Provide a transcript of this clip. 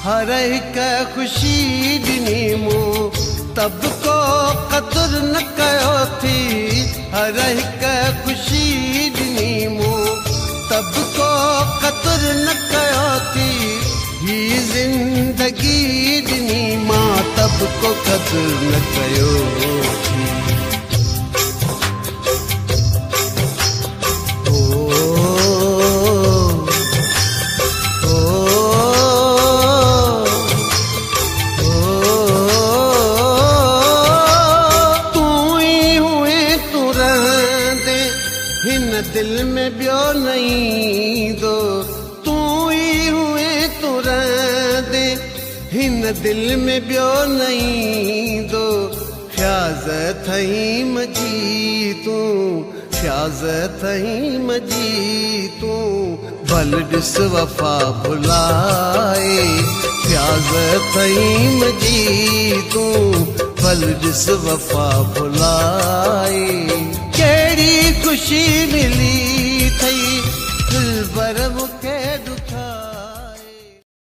हर हिक ख़ुशी ॾिनी मूं तब को क़दुरु न कयो थी। हर हिक ख़ुशी ॾिनी मूं तब को क़दुरु न कयो थी। ही ज़िंदगी ॾिनी मां तब को क़दुरु न कयो थी। दिल में ॿियो न ईंदो तू ई हुए तू रहंदे हिन दिल में ॿियो न ईंदो। फ़याज़ थई मजी तूं फ़याज़ थई मजी तूं भल ॾिस वफ़ा भुलाए। फ़याज़ थई मजी तूं भल ॾिस वफ़ा भुलाए। कहिड़ी ख़ुशी